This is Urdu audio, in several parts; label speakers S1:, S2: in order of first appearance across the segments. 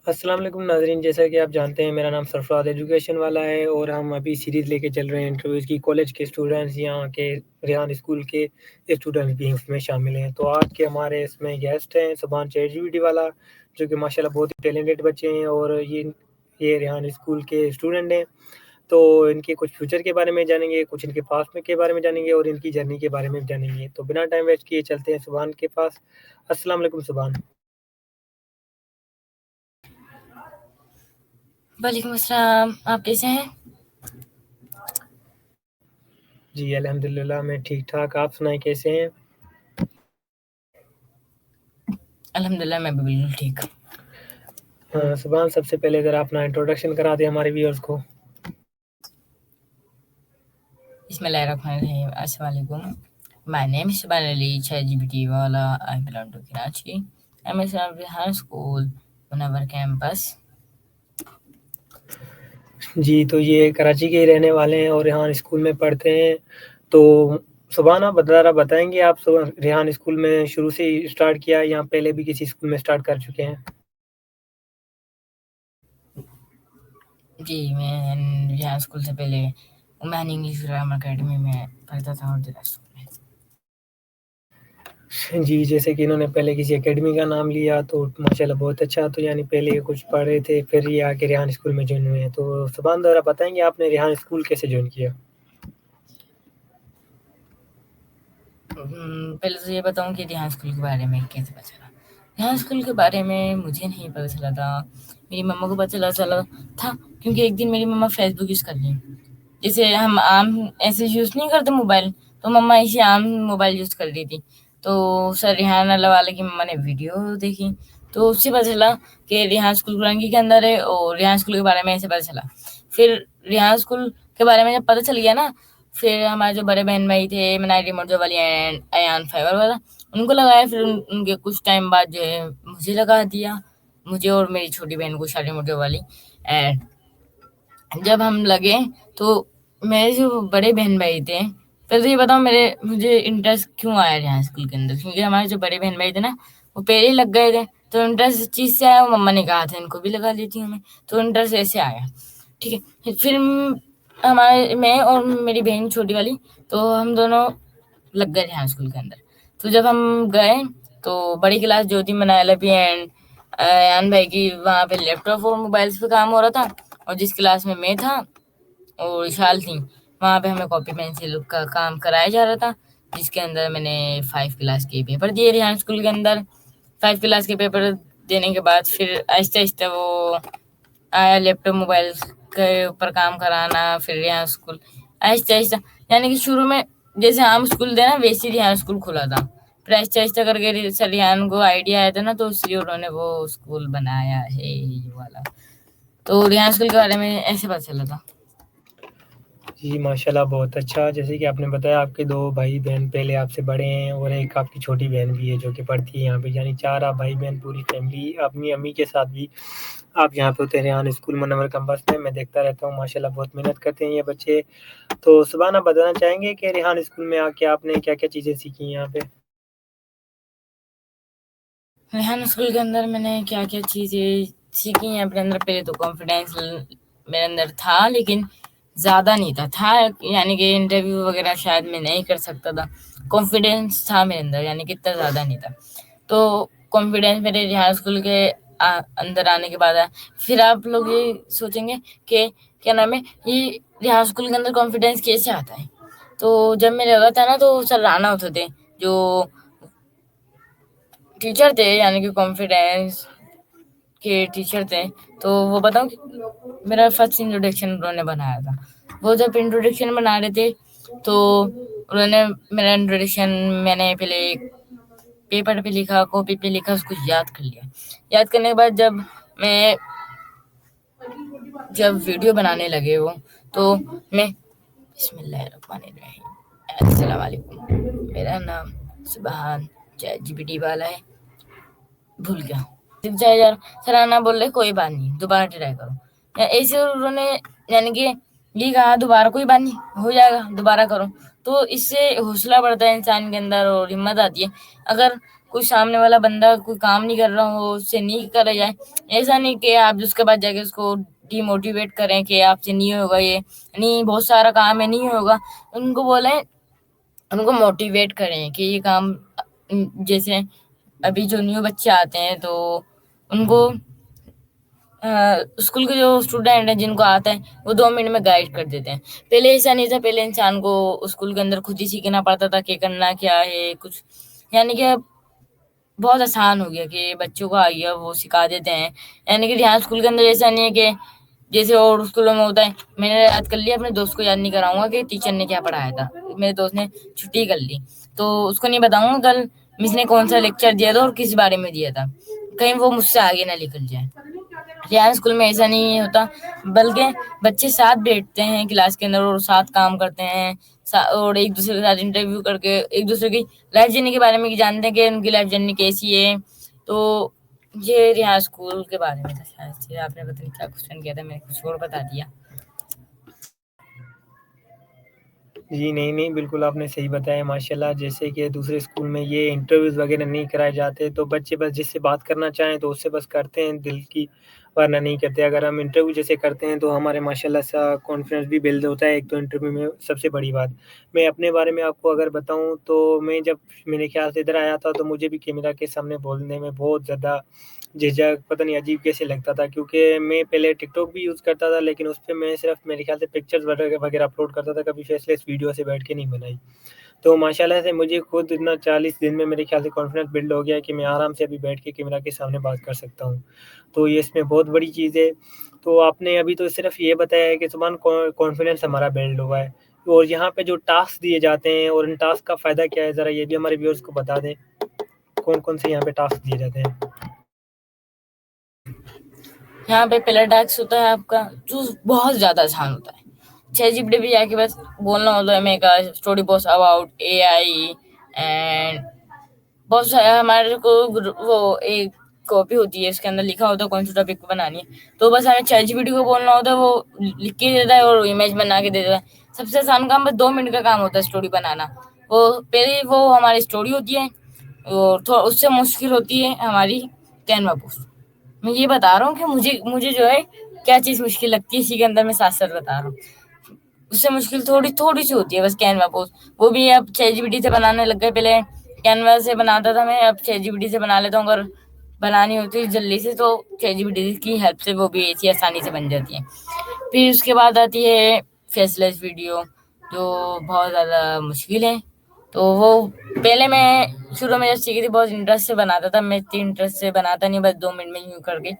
S1: السلام علیکم ناظرین، جیسا کہ آپ جانتے ہیں میرا نام سرفراز ایجوکیشن والا ہے اور ہم ابھی سیریز لے کے چل رہے ہیں انٹرویوز کی. کالج کے اسٹوڈنٹس، یہاں کے ریحان اسکول کے اسٹوڈنٹس بھی اس میں شامل ہیں. تو آج کے ہمارے اس میں گیسٹ ہیں سبحان چیٹ جی پی ٹی والا، جو کہ ماشاءاللہ بہت ہی ٹیلنٹڈ بچے ہیں اور یہ ریحان اسکول کے اسٹوڈنٹ ہیں. تو ان کے کچھ فیوچر کے بارے میں جانیں گے، کچھ ان کے پاس میں کے بارے میں جانیں گے اور ان کی جرنی کے بارے میں جانیں گے. تو بنا ٹائم ویسٹ کیے چلتے ہیں سبحان کے پاس. السلام علیکم سبحان.
S2: وعلیکم السلام. آپ کیسے ہیں؟
S1: جی الحمدللہ میں ٹھیک ٹھاک. آپ سنائیں کیسے ہیں؟
S2: الحمدللہ میں بھی بالکل ٹھیک.
S1: سبحان، سب سے پہلے ذرا اپنا انٹروڈکشن کرا دیں ہمارے ویورز کو.
S2: بسم اللہ الرحمن الرحیم. السلام علیکم. My name is Subhan Ali ChatGPT Wala. I belong to Karachi. I'm a Rehan School on our campus.
S1: جی تو یہ کراچی کے ہی رہنے والے ہیں اور ریحان اسکول میں پڑھتے ہیں. تو سبحان، آپ بتائیں گے آپ ریحان اسکول میں شروع سے ہی اسٹارٹ کیا یا پہلے بھی کسی اسکول میں اسٹارٹ کر چکے ہیں؟
S2: جی میں ریحان اسکول سے پہلے عمان انگلش گرامر اکیڈمی میں پڑھتا تھا اور اسکول میں.
S1: جی جیسے کہ انہوں نے پہلے کسی اکیڈمی کا نام لیا تو ماشاءاللہ بہت اچھا. تو یعنی پہلے کچھ پڑھ رہے تھے پھر یہ آ کے ریحان اسکول میں جوائن ہوئے ہیں. تو سبحان ذرا بتائیں گے آپ نے ریحان اسکول کیسے جوائن کیا؟
S2: پہلے تو یہ بتاؤں کہ ریحان اسکول کے بارے میں کیسے پتا چلا. ریحان اسکول کے بارے میں مجھے نہیں پتا چلا تھا، میری مما کو پتا چلا تھا کیونکہ ایک دن میری مما فیس بک یوز کر رہی، جیسے ہم عام ایسے یوز نہیں کرتے موبائل، تو مما ایسے عام موبائل یوز کر رہی تھی. تو سر ریحان اللہ والے کی مما نے ویڈیو دیکھی تو اس سے پتا چلا کہ ریحان اسکول گرانگی کے اندر ہے اور ریحان اسکول کے بارے میں ایسے پتا چلا. پھر ریحان اسکول کے بارے میں جب پتا چل گیا نا، پھر ہمارے جو بڑے بہن بھائی تھے منائی مرزا والی اینڈ ایان فیور والا، ان کو لگایا. پھر ان کے کچھ ٹائم بعد جو ہے مجھے لگا دیا، مجھے اور میری چھوٹی بہن کو شادی مرزا والی. اینڈ جب ہم لگے تو میرے جو بڑے بہن بھائی تھے، پہلے تو یہ بتاؤ مجھے انٹرسٹ کیوں آیا ریحان اسکول کے اندر، کیونکہ ہمارے جو بڑے بہن بھائی تھے نا وہ پہلے ہی لگ گئے تھے. تو انٹرسٹ اس چیز سے آیا، وہ مما نے کہا تھا ان کو بھی لگا لیتی ہوں میں، تو انٹرسٹ ایسے آیا. ٹھیک ہے. پھر میں اور میری بہن چھوٹی والی، تو ہم دونوں لگ گئے ریحان اسکول کے اندر. تو جب ہم گئے تو بڑی کلاس جو تھی منائلہ پی اینڈ ایان بھائی کی، وہاں پہ لیپ ٹاپ اور موبائلس پہ کام ہو رہا تھا. اور جس کلاس میں تھا اور وشال تھی، وہاں پہ ہمیں کاپی پینسل کا کام کرایا جا رہا تھا، جس کے اندر میں نے 5 کلاس کے پیپر دیے ریحان اسکول کے اندر. 5 کلاس کے پیپر دینے کے بعد پھر آہستہ آہستہ وہ آیا لیپ ٹاپ موبائل کے اوپر کام کرانا. پھر ریحان اسکول آہستہ آہستہ، یعنی کہ شروع میں جیسے عام اسکول تھے نا ویسے ریحان اسکول کھلا تھا. پھر آہستہ آہستہ کر کے ریحان کو آئیڈیا آیا تھا نا، تو اس لیے انہوں نے وہ اسکول بنایا ہے یہ والا. تو ریحان اسکول کے بارے میں ایسے پتا چلا تھا.
S1: جی ماشاءاللہ بہت اچھا. جیسے کہ آپ نے بتایا آپ کے 2 بھائی بہن پہلے آپ سے بڑے ہیں اور ایک آپ کی چھوٹی بہن بھی ہے جو کہ پڑھتی ہے یہاں پہ، یعنی 4 آپ بھائی بہن پوری فیملی اپنی امی کے ساتھ بھی آپ یہاں پہ ہوتے ہیں ریحان اسکول منور کیمپس میں. میں دیکھتا رہتا ہوں ماشاءاللہ بہت محنت کرتے ہیں یہ بچے. تو سبحان آپ بتانا چاہیں گے کہ ریحان اسکول میں آ کے آپ نے کیا کیا چیزیں سیکھی ہیں یہاں پہ؟
S2: ریحان اسکول کے اندر میں نے کیا کیا چیزیں سیکھی ہیں اپنے اندر. پہلے تو کانفیڈینس میرے اندر تھا، لیکن زیادہ نہیں تھا یعنی کہ انٹرویو وغیرہ شاید میں نہیں کر سکتا تھا. کانفیڈینس تھا میرے اندر، یعنی کہ اتنا زیادہ نہیں تھا. تو کانفیڈینس میرے ریحان اسکول کے اندر آنے کے بعد ہے. پھر آپ لوگ یہ سوچیں گے کہ کیا نام ہے یہ ریحان اسکول کے اندر کانفیڈینس کیسے آتا ہے. تو جب میں لگا تھا نا تو سر رانا ہوتے تھے جو ٹیچر تھے، یعنی کہ کانفیڈینس کے ٹیچر تھے. تو وہ بتاؤں کہ میرا فرسٹ انٹروڈکشن انہوں نے بنایا تھا. وہ جب انٹروڈکشن بنا رہے تھے تو انہوں نے میرا انٹروڈکشن میں نے پہلے پیپر پہ لکھا، کاپی پہ لکھا، اس کو یاد کر لیا. یاد کرنے کے بعد جب ویڈیو بنانے لگے وہ، تو میں بسم اللہ الرحمن الرحیم. السلام علیکم، میرا نام سبحان چیٹ جی پی ٹی والا ہے. بھول گیا سرانا بول رہے کوئی بات نہیں دوبارہ ٹرائی کرو. ایسے انہوں نے یعنی کہ یہ کہا دوبارہ کوئی بات نہیں ہو جائے گا دوبارہ کرو. تو اس سے حوصلہ بڑھتا ہے انسان کے اندر اور ہمت آتی ہے. اگر کوئی سامنے والا بندہ کوئی کام نہیں کر رہا ہو، اس سے نہیں کرا جائے، ایسا نہیں کہ آپ اس کے بعد جا کے اس کو ڈی موٹیویٹ کریں کہ آپ سے نہیں ہوگا، یہ نہیں، بہت سارا کام ہے، نہیں ہوگا. ان کو بولیں، ان کو موٹیویٹ کریں کہ یہ کام، جیسے ابھی جو نیو بچے آتے ہیں تو ان کو اسکول کے جو اسٹوڈینٹ ہیں جن کو آتا ہے وہ 2 منٹ میں گائڈ کر دیتے ہیں. پہلے ایسا نہیں تھا، پہلے انسان کو اسکول کے اندر خود ہی سیکھنا پڑتا تھا کہ کرنا کیا ہے کچھ، یعنی کہ بہت آسان ہو گیا کہ بچوں کو آ گیا وہ سکھا دیتے ہیں. یعنی کہ یہاں اسکول کے اندر ایسا نہیں ہے کہ جیسے اور اسکولوں میں ہوتا ہے میں نے یاد کر لیا، اپنے دوست کو یاد نہیں کراؤں گا کہ ٹیچر نے کیا پڑھایا تھا. میرے دوست نے چھٹی کر لی تو اس کو نہیں بتاؤں گا کل مس نے کون سا لیکچر دیا تھا اور کس بارے میں دیا تھا، کہیں وہ مجھ سے آگے نہ نکل جائے. ریحان اسکول میں ایسا نہیں ہوتا، بلکہ بچے ساتھ بیٹھتے ہیں کلاس کے اندر اور ساتھ کام کرتے ہیں اور ایک دوسرے کے ساتھ انٹرویو کر کے ایک دوسرے کی لائف جرنی کے بارے میں جانتے ہیں کہ ان کی لائف جرنی کیسی ہے. تو یہ ریحان اسکول کے بارے میں تھا. شاید سے آپ نے پتہ نہیں کیا کوشچن کیا تھا، میں نے کچھ اور بتا دیا.
S1: جی نہیں بالکل آپ نے صحیح بتایا ماشاءاللہ. جیسے کہ دوسرے اسکول میں یہ انٹرویوز وغیرہ نہیں کرائے جاتے تو بچے بس جس سے بات کرنا چاہیں تو اس سے بس کرتے ہیں دل کی، ورنہ نہیں کرتے. اگر ہم انٹرویو جیسے کرتے ہیں تو ہمارے ماشاءاللہ سے کانفیڈنس بھی بلڈ ہوتا ہے. ایک تو انٹرویو میں سب سے بڑی بات، میں اپنے بارے میں آپ کو اگر بتاؤں تو میں جب میرے خیال سے ادھر آیا تھا تو مجھے بھی کیمرہ کے سامنے بولنے میں بہت زیادہ جھجک، پتہ نہیں عجیب کیسے لگتا تھا، کیونکہ میں پہلے ٹک ٹاک بھی یوز کرتا تھا لیکن اس پہ میں صرف میرے خیال سے پکچرز وغیرہ اپلوڈ کرتا تھا، کبھی فیس لیس ویڈیو سے بیٹھ کے نہیں بنائی. تو ماشاءاللہ سے مجھے خود اتنا 40 دن میں میرے خیال سے کانفیڈنس بلڈ ہو گیا کہ میں آرام سے ابھی بیٹھ کے کیمرہ کے سامنے بات کر سکتا ہوں. تو یہ اس میں بہت بڑی چیز ہے. تو آپ نے ابھی تو صرف یہ بتایا ہے کہ زبان کانفیڈنس ہمارا بلڈ ہوا ہے، اور یہاں پہ جو ٹاسک دیے جاتے ہیں اور ان ٹاسک کا فائدہ کیا ہے، ذرا یہ بھی ہمارے ویورز کو بتا دیں. کون کون سے یہاں پہ ٹاسک دیے جاتے ہیں؟
S2: یہاں پہ پہلا ٹاسک ہوتا ہے آپ کا جو بہت زیادہ آسان ہوتا ہے. ChatGPT پہ جا کے بس بولنا ہوتا ہے میں کا story post about AI and بہت سارا ہمارے کو وہ ایک کاپی ہوتی ہے، اس کے اندر لکھا ہوتا ہے کون سی ٹاپک کو بنانی ہے، تو بس ہمیں ChatGPT کو بولنا ہوتا ہے، وہ لکھ کے دیتا ہے اور امیج بنا کے دے دیتا ہے. سب سے آسان کام بس 2 منٹ کا کام ہوتا ہے اسٹوری بنانا. وہ پہلے وہ ہماری اسٹوری ہوتی ہے اور اس سے مشکل ہوتی ہے ہماری کینوا پوسٹ. میں یہ بتا رہا ہوں کہ مجھے جو ہے کیا چیز مشکل لگتی ہے، اسی کے اندر میں ساتھ ساتھ بتا رہا ہوں. اس سے مشکل تھوڑی سی ہوتی ہے بس کینوا پوسٹ، وہ بھی اب ChatGPT سے بنانے لگ گئے. پہلے کینوا سے بناتا تھا میں، اب ChatGPT سے بنا لیتا ہوں. اگر بنانی ہوتی ہے جلدی سے تو ChatGPT کی ہیلپ سے وہ بھی ایسی آسانی سے بن جاتی ہے. پھر اس کے بعد آتی ہے فیس لیس ویڈیو جو بہت زیادہ مشکل ہے. تو وہ پہلے میں شروع میں جب سیکھی تھی بہت انٹرسٹ سے بناتا تھا، میں اتنی انٹرسٹ سے بناتا نہیں، بس 2 منٹ میں یوں کر کے،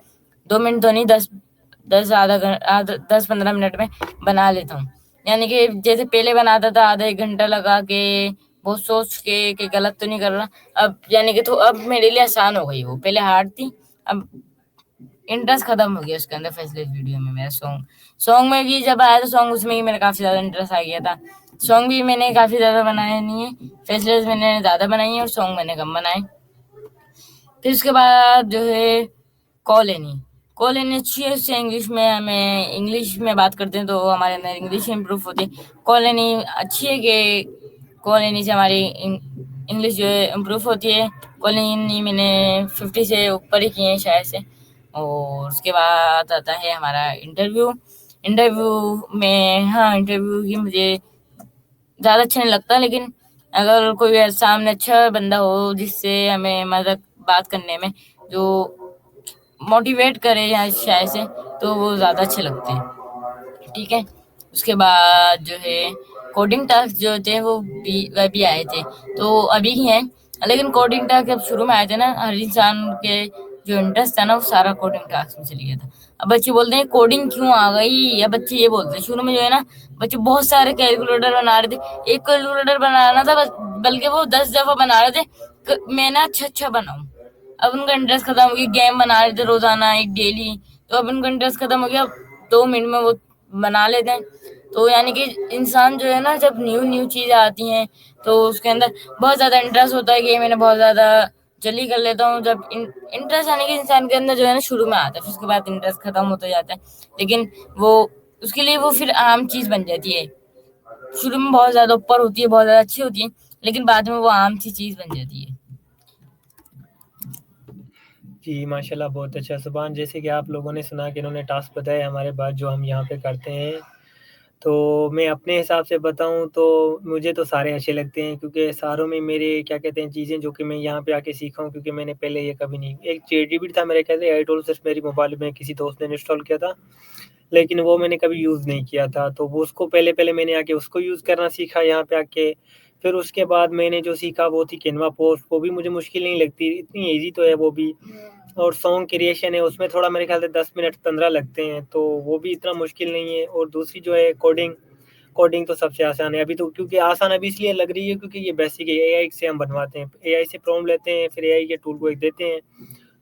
S2: 2 منٹ تو نہیں 10-15 منٹ میں بنا لیتا ہوں. یعنی کہ جیسے پہلے بناتا تھا آدھا ایک گھنٹہ لگا کے بہت سوچ کے کہ غلط تو نہیں کر رہا، اب یعنی کہ تو اب میرے لیے آسان ہو گئی. وہ پہلے ہارڈ تھی، اب انٹرسٹ ختم ہو گیا اس کے اندر. فیس لیس ویڈیو میں میرا سانگ میں بھی جب آیا تو سانگ اس میں ہی میرا کافی زیادہ انٹرسٹ آ گیا تھا. سانگ بھی میں نے کافی زیادہ بنایا نہیں ہے، فیس لیس میں نے زیادہ بنائی ہے اور سانگ میں نے کم بنائے. پھر اس کے بعد جو ہے کال لینی اچھی ہے، اس سے انگلش میں ہمیں انگلش میں بات کرتے ہیں تو ہمارے اندر انگلش امپروو ہوتی ہے. کال لینی اچھی ہے کہ کال لینی سے ہماری انگلش جو ہے امپروو ہوتی ہے. کال لینی میں نے 50 سے اوپر ہی کیے ہیں شاید سے. اور اس کے بعد آتا ہے ہمارا انٹرویو ہی مجھے زیادہ اچھا نہیں لگتا، لیکن اگر کوئی سامنے اچھا بندہ ہو جس سے ہمیں مدد بات کرنے میں جو موٹیویٹ کرے یا شاید سے، تو وہ زیادہ اچھے لگتے ہیں. ٹھیک ہے. اس کے بعد جو ہے کوڈنگ ٹاسک جو ہوتے ہیں وہ بھی آئے تھے تو ابھی ہی ہیں، لیکن کوڈنگ ٹاسک جب شروع میں آئے تھے نا، ہر انسان کے جو انٹرسٹ تھا نا وہ سارا کوڈنگ ٹاسک میں چل گیا تھا. اب بچے بولتے ہیں کوڈنگ کیوں آ گئی، یا بچے یہ بولتے ہیں شروع میں جو ہے نا بچے بہت سارے کیلکولیٹر بنا رہے تھے. ایک کیلکولیٹر بنانا تھا بلکہ وہ 10 دفعہ بنا رہے تھے میں نا اچھا بناؤں. اب ان کا انٹرسٹ ختم ہو گیا، گیم بنا رہے تھے روزانہ ایک ڈیلی، تو اب ان کا انٹرسٹ ختم ہو گیا. 2 منٹ میں وہ بنا لیتے ہیں. تو یعنی کہ انسان جو ہے نا جب نیو چیزیں آتی ہیں تو اس کے اندر بہت زیادہ انٹرسٹ ہوتا ہے کہ میں نے بہت زیادہ جلدی کر لیتا ہوں. جب انٹرسٹ آنے کے انسان کے اندر جو ہے نا شروع میں آتا ہے، پھر اس کے بعد انٹرسٹ ختم ہوتا جاتا ہے، لیکن وہ اس کے لیے وہ پھر عام چیز بن جاتی ہے. شروع میں بہت زیادہ اوپر ہوتی ہے، بہت زیادہ اچھی ہوتی ہے، لیکن بعد میں وہ عام سی چیز بن جاتی ہے۔
S1: جی ماشاء اللہ بہت اچھا زبان، جیسے کہ آپ لوگوں نے سنا کہ انہوں نے ٹاسک بتایا ہمارے بعد جو ہم یہاں پہ کرتے ہیں، تو میں اپنے حساب سے بتاؤں تو مجھے تو سارے اچھے لگتے ہیں، کیونکہ ساروں میں میرے کیا کہتے ہیں چیزیں جو کہ میں یہاں پہ آ کے سیکھا ہوں، کیونکہ میں نے پہلے یہ کبھی نہیں، ایک ChatGPT تھا میرے خیال سے اے ٹول صرف میری موبائل میں کسی دوست نے انسٹال کیا تھا، لیکن وہ میں نے کبھی یوز نہیں کیا تھا، تو وہ اس کو پہلے میں نے آ کے اس کو یوز کرنا سیکھا یہاں پہ آ کے، پھر اس کے بعد میں نے جو سیکھا وہ تھی کینوا پوسٹ، وہ بھی مجھے مشکل نہیں لگتی، اتنی ایزی تو ہے وہ بھی، اور سانگ کریشن ہے اس میں تھوڑا میرے خیال سے 10 منٹ 15 لگتے ہیں، تو وہ بھی اتنا مشکل نہیں ہے، اور دوسری جو ہے کوڈنگ تو سب سے آسان ہے ابھی تو، کیونکہ آسان ابھی اس لیے لگ رہی ہے کیونکہ یہ بیسک ہے، اے آئی سے ہم بنواتے ہیں، اے آئی سے پروم لیتے ہیں، پھر اے آئی کے ٹول کو ایک دیتے ہیں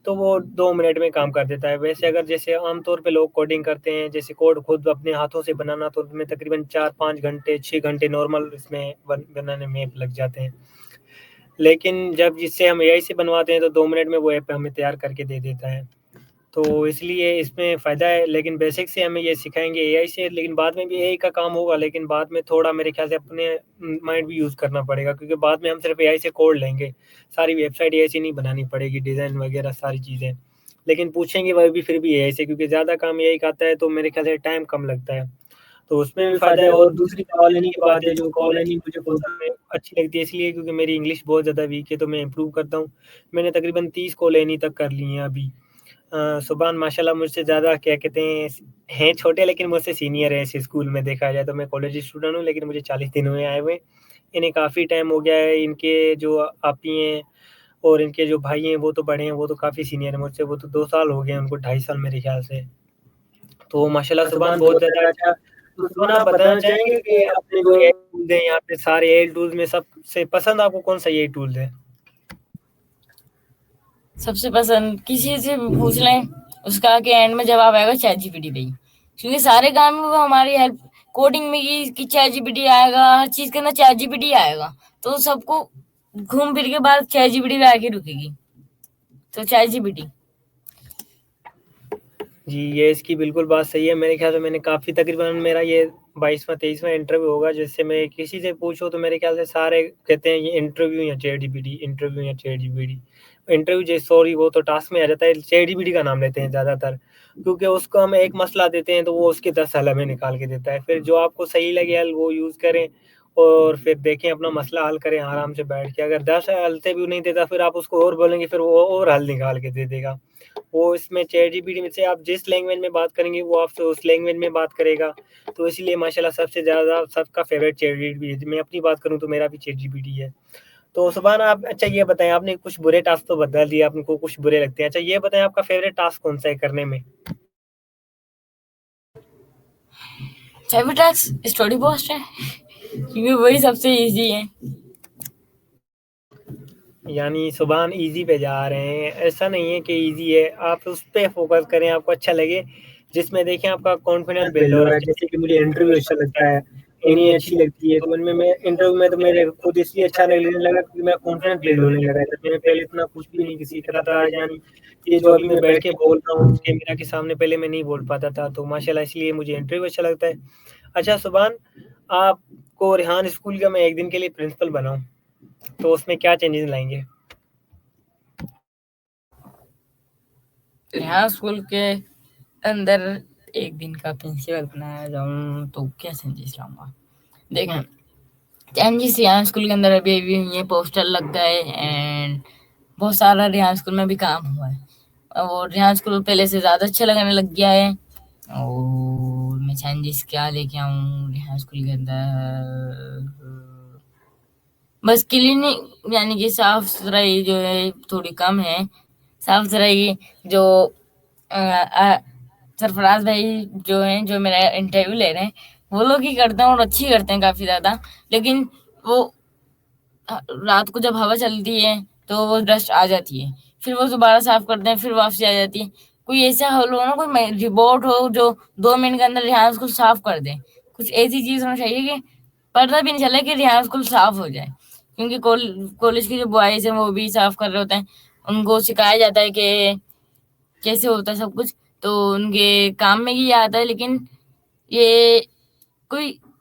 S1: تو وہ 2 منٹ میں کام کر دیتا ہے، ویسے اگر جیسے عام طور پہ لوگ کوڈنگ کرتے ہیں، جیسے کوڈ خود اپنے ہاتھوں سے بنانا تو اس میں تقریباً 4-5 گھنٹے 6 گھنٹے نارمل اس میں بنانے میں لگ جاتے ہیں، لیکن جب جس سے ہم اے آئی سے بنواتے ہیں تو 2 منٹ میں وہ ایپ ہمیں تیار کر کے دے دیتا ہے، تو اس لیے اس میں فائدہ ہے، لیکن بیسک سے ہمیں یہ سکھائیں گے اے آئی سے، لیکن بعد میں بھی اے آئی کا کام ہوگا، لیکن بعد میں تھوڑا میرے خیال سے اپنے مائنڈ بھی یوز کرنا پڑے گا، کیونکہ بعد میں ہم صرف اے آئی سے کوڈ لیں گے، ساری ویب سائٹ اے آئی سے نہیں بنانی پڑے گی، ڈیزائن وغیرہ ساری چیزیں، لیکن پوچھیں گے وہ بھی پھر بھی اے آئی سے، کیونکہ زیادہ کام اے آئی کا آتا ہے تو میرے خیال سے ٹائم کم لگتا ہے، تو اس میں بھی فائدہ ہے، اور دوسری کال لینی کی بات ہے، جو کال لینی مجھے بہت اچھی لگتی ہے اس لیے کیونکہ میری انگلش بہت زیادہ ویک ہے، تو میں امپروو کرتا ہوں، میں نے تقریباً 30 کال لینی تک کر لی ہیں ابھی، سبحان ماشاء اللہ مجھ سے زیادہ کیا کہتے ہیں چھوٹے، لیکن مجھ سے سینئر ہیں اس اسکول میں دیکھا جائے تو، میں کالج اسٹوڈنٹ ہوں لیکن مجھے 40 دن ہوئے آئے ہوئے، انہیں کافی ٹائم ہو گیا ہے، ان کے جو آپی ہیں اور ان کے جو بھائی ہیں وہ تو بڑے ہیں، وہ تو کافی سینئر ہیں مجھ سے، وہ تو 2 سال ہو گئے ہیں ان کو، 2.5 سال میرے خیال سے، تو ماشاء اللہ سبحان بہت زیادہ اچھا، تو سبحان آپ بتانا چاہیں گے کہ اپنے جو اے ٹولز ہیں یہاں پہ سارے اے ٹولز میں سب سے پسند آپ کو کون سا اے ٹول ہے؟
S2: سب سے پسند کسی سے بھی پوچھ لیں، اس کا کہ اینڈ میں جواب آئے گا چیٹ جی پی ٹی پہ ہی، کیونکہ سارے کام میں وہ ہماری ہیلپ، کوڈنگ میں کی چیٹ جی پی ٹی آئے گا، ہر چیز کرنا چیٹ جی پی ٹی آئے گا، تو سب کو گھوم پھر کے بعد چیٹ جی پی ٹی پہ آ کے رکے گی، تو چیٹ جی پی ٹی۔
S1: جی یہ اس کی بالکل بات صحیح ہے، میرے خیال سے میں نے کافی تقریباً میرا یہ 22واں 23واں انٹرویو ہوگا جس سے میں کسی سے پوچھوں تو میرے خیال سے سارے کہتے ہیں یہ انٹرویو یا چیٹ جی پی ٹی، انٹرویو یا چیٹ جی پی ٹی، انٹرویو سوری وہ تو ٹاسک میں آ جاتا ہے، چیٹ جی پی ٹی کا نام لیتے ہیں زیادہ تر، کیونکہ اس کو ہم ایک مسئلہ دیتے ہیں تو وہ اس کے 10 حل ہمیں نکال کے دیتا ہے، پھر جو آپ کو صحیح لگے حل وہ یوز کریں اور پھر دیکھیں اپنا مسئلہ حل کریں آرام سے بیٹھ کے، اگر 10 حل سے بھی نہیں دیتا پھر آپ اس کو اور بولیں گے پھر وہ اور حل نکال کے دے دے گا، وہ اس میں چیٹ جی پی ٹی میں سے آپ جس لینگویج میں بات کریں گے وہ آپ سے اس لینگویج میں بات کرے گا، تو اس لیے ماشاءاللہ سب سے زیادہ سب کا favourite chat G P T ہے، میں اپنی بات کروں تو میرا بھی چیٹ جی پی ٹی ہے، تو سبحان آپ اچھا یہ بتائیں، آپ نے کچھ برے ٹاسک تو بتا دیے آپ کو کچھ برے لگتے ہیں، اچھا یہ بتائیں آپ کا فیوریٹ ٹاسک کون سا ہے کرنے میں؟
S2: فیوریٹ ٹاسک اسٹوری پوسٹ ہے، کیونکہ وہی سب سے ایزی ہے۔
S1: یعنی سبحان ایزی پہ جا رہے ہیں، ایسا نہیں ہے کہ ایزی ہے، آپ اس پہ فوکس کریں، آپ کو اچھا لگے، جس میں دیکھیں آپ کا کانفیڈنس بلڈ ہو رہا ہے، جیسے کہ مجھے انٹرویو اچھا لگتا ہے، انہیں اچھی لگتی ہے، تو ان میں انٹرویو میں تو میرے خود اس لیے اچھا لگنے لگا کیونکہ میں کانفیڈنس بلڈ ہونے لگا ہے، میں پہلے اتنا کچھ بھی نہیں سیکھ رہا تھا، یعنی یہ جو ابھی میں بیٹھ کے بول رہا ہوں کیمرہ کے سامنے پہلے میں نہیں بول پاتا تھا، تو ماشاءاللہ اس لیے مجھے انٹرویو اچھا لگتا ہے۔ اچھا سبحان آپ کو ریحان اسکول کا میں ایک دن کے لیے پرنسپل بناؤں تو اس میں کیا چینجز لائیں گے؟
S2: یہاں اسکول کے اندر ایک دن کا پرنسپل بنایا جاؤں تو کیا چینجز لاؤں گا؟ دیکھیں چینجز یہاں اسکول کے اندر ابھی یہ پوسٹر لگ گئے اینڈ بہت سارا ریحان اسکول میں بھی کام ہوا ہے، اور ریحان اسکول پہلے سے زیادہ اچھا لگنے لگ گیا ہے، اور میں چینجز کیا لے کے آؤں ریحان اسکول کے اندر؟ بس کلینک یعنی کہ صاف ستھرائی جو ہے تھوڑی کم ہے، صاف ستھرائی جو سرفراز بھائی جو ہیں جو میرا انٹرویو لے رہے ہیں وہ لوگ ہی کرتے ہیں اور اچھی کرتے ہیں کافی زیادہ، لیکن وہ رات کو جب ہوا چلتی ہے تو وہ ڈسٹ آ جاتی ہے، پھر وہ دوبارہ صاف کرتے ہیں، پھر واپسی آ جاتی ہے، کوئی ایسا حل ہو نا، کوئی رپورٹ ہو جو 2 منٹ کے اندر ریحان اسکول صاف کر دے، کچھ ایسی چیز ہونا چاہیے کہ پتہ بھی نہیں چلے کہ ریحان اسکول صاف ہو جائے، کیونکہ کالج کے جو بوائز ہیں وہ بھی صاف کر رہے ہوتے ہیں، ان کو سکھایا جاتا ہے کہ کیسے ہوتا ہے سب کچھ، تو ان کے کام میں یہ آتا ہے، لیکن یہ کوئی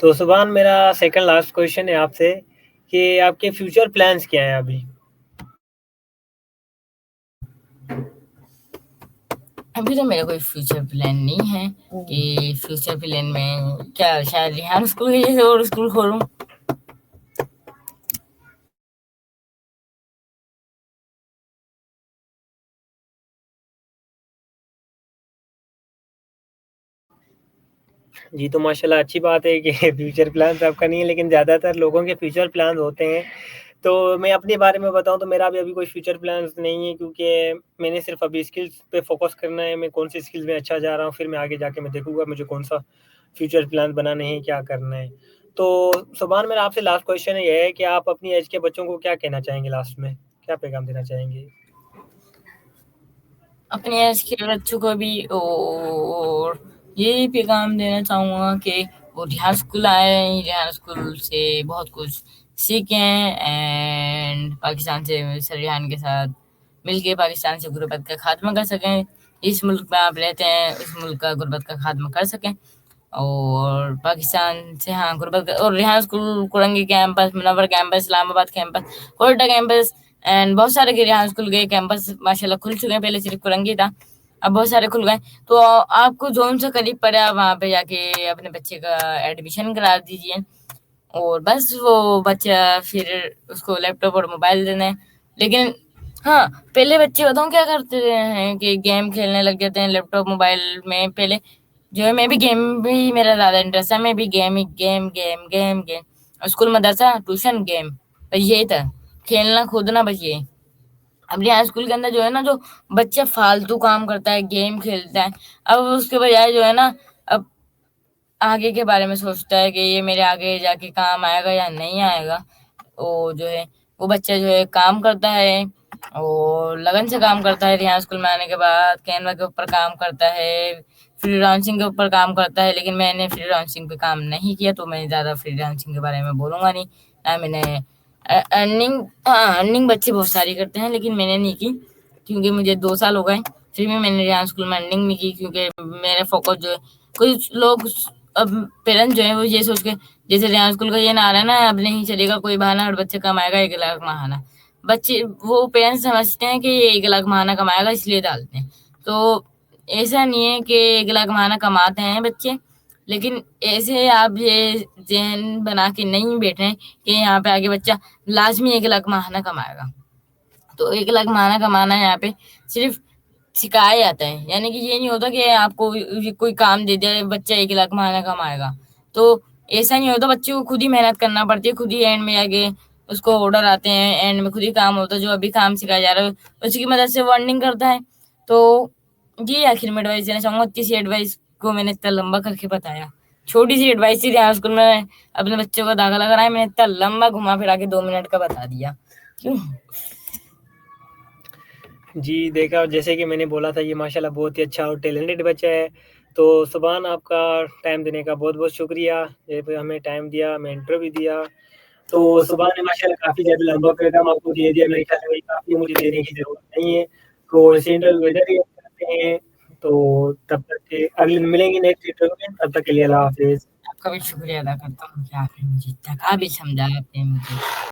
S1: تو سبحان میرا سیکنڈ لاسٹ کویشچن ہے آپ سے کہ آپ کے فیوچر پلانس کیا ہیں ابھی؟
S2: ابھی تو میرا کوئی فیوچر پلان نہیں ہے کہ فیوچر پلان میں کیا شاید ریحان اسکول کی جیسے اور اسکول کھولوں.
S1: جی تو ماشاء اللہ اچھی بات ہے کہ فیوچر پلانس آپ کا نہیں ہے، لیکن زیادہ تر لوگوں کے فیوچر پلانس ہوتے ہیں. تو میں اپنے بارے میں بتاؤں تو میرا ابھی کوئی فیوچر پلانس نہیں ہے، کیونکہ میں نے صرف ابھی اسکلس پہ فوکس کرنا ہے. میں کون سی اسکلس میں اچھا جا رہا ہوں، پھر میں آگے جا کے میں دیکھوں گا مجھے کون سا فیوچر پلان بنانے ہیں، کیا کرنا ہے. تو سبحان میرا آپ سے لاسٹ کویشچن یہ ہے کہ آپ اپنی ایج کے بچوں کو کیا کہنا چاہیں گے، لاسٹ میں کیا پیغام دینا چاہیں گے؟
S2: اپنے ایج کے بچوں کو بھی اور یہی پیغام دینا چاہوں گا کہ وہ ریحان اسکول آئیں، ریحان اسکول سے بہت کچھ سیکھیں اینڈ پاکستان سے سر ریحان کے ساتھ مل کے پاکستان سے غربت کا خاتمہ کر سکیں. اس ملک میں آپ رہتے ہیں، اس ملک کا غربت کا خاتمہ کر سکیں اور پاکستان سے غربت اور ریحان اسکول کرنگی کیمپس، منور کیمپس، اسلام آباد کیمپس، کوئٹہ کیمپس اینڈ بہت سارے کے ریحان اسکول کے کیمپس ماشاء اللہ کھل چکے ہیں. پہلے صرف کرنگی تھا، اب بہت سارے کھل گئے. تو آپ کو جون سے قریب پڑے آپ وہاں پہ جا کے اپنے بچے کا ایڈمیشن کرا دیجیے اور بس وہ بچہ پھر اس کو لیپ ٹاپ اور موبائل دینا ہے. لیکن ہاں پہلے بچے بتاؤں کیا کرتے ہیں کہ گیم کھیلنے لگ جاتے ہیں لیپ ٹاپ موبائل میں. پہلے جو ہے میں بھی گیم بھی میرا زیادہ انٹرسٹ ہے، میں بھی game game game game game school مدرسہ ٹیوشن گیم بس یہی تھا، کھیلنا کودنا بس یہی. اب ریحان اسکول کے اندر جو ہے نا جو بچہ فالتو کام کرتا ہے، گیم کھیلتا ہے، اب اس کے بجائے جو ہے نا اب آگے کے بارے میں سوچتا ہے کہ یہ میرے آگے جا کے کام آئے گا یا نہیں آئے گا. وہ جو ہے وہ بچہ جو ہے کام کرتا ہے اور لگن سے کام کرتا ہے. ریحان اسکول میں آنے کے بعد کینوا کے اوپر کام کرتا ہے، فری لانسنگ کے اوپر کام کرتا ہے. لیکن میں نے فری لانسنگ پہ کام نہیں کیا تو میں زیادہ فری لانسنگ کے بارے میں بولوں گا نہیں. میں نے ارننگ بچے بہت ساری کرتے ہیں لیکن میں نے نہیں کی کیونکہ مجھے 2 سال ہو گئے. پھر بھی میں نے ریحان اسکول میں ارننگ نہیں کی کیونکہ میرا فوکس جو ہے کچھ لوگ اب پیرنٹس جو ہیں وہ یہ سوچ کے جیسے ریحان اسکول کا یہ نعرہ ہے نا اب نہیں چلے گا کوئی بہانہ، ہر بچے کمائے گا 1 لاکھ ماہانہ. بچے وہ پیرنٹس سمجھتے ہیں کہ یہ 1 لاکھ ماہانہ کمائے گا اس لیے ڈالتے ہیں. تو ایسا نہیں ہے کہ 1 لاکھ ماہانہ کماتے ہیں بچے، لیکن ایسے آپ یہ ذہن بنا کے نہیں بیٹھے کہ یہاں پہ آگے بچہ لازمی 1 لاکھ ماہانہ کمائے گا. تو 1 لاکھ ماہانہ کمانا یہاں پہ صرف سکھایا جاتا ہے، یعنی کہ یہ نہیں ہوتا کہ آپ کو کوئی کام دے دیا بچہ 1 لاکھ ماہانہ کمائے گا. تو ایسا نہیں ہوتا، بچے کو خود ہی محنت کرنا پڑتی ہے، خود ہی اینڈ میں آگے اس کو آرڈر آتے ہیں، اینڈ میں خود ہی کام ہوتا ہے. جو ابھی کام سکھایا جا رہا ہے اس کی مدد سے وہ ارننگ کرتا ہے. تو یہ آخر میں ایڈوائس دینا چاہوں گا. اتنی سی ایڈوائس کو میں نے اتنا لمبا کر کے بتایا، چھوٹی سی ایڈوائس تھی. ریحان اسکول میں اپنے بچوں کا داخلہ کرایا، میں نے اتنا لمبا گھما پھرا کے 2 منٹ کا بتا دیا. کیوں؟
S1: جی دیکھا جیسے کہ میں نے بولا تھا یہ ماشاءاللہ بہت ہی اچھا اور ٹیلنٹڈ بچہ ہے. تو سبحان آپ کا ٹائم دینے کا بہت بہت شکریہ، ہمیں ٹائم دیا، ہمیں انٹرویو دیا. تو سبحان نے ماشاءاللہ کافی زیادہ لمبا پیغام آپ کو دے دیا، میرے خیال میں کافی مجھے دینے کی ضرورت نہیں ہے. تو ایسے انٹرویو ادھر ہی کرتے ہیں. تو تب تک کے اگلے ملیں گے نیکسٹ انٹرویو میں، تب تک کے لیے اللہ حافظ.
S2: آپ کا بھی شکریہ ادا کرتا ہوں کہ آپ نے مجھے اتنا قابل سمجھا، آپ نے مجھے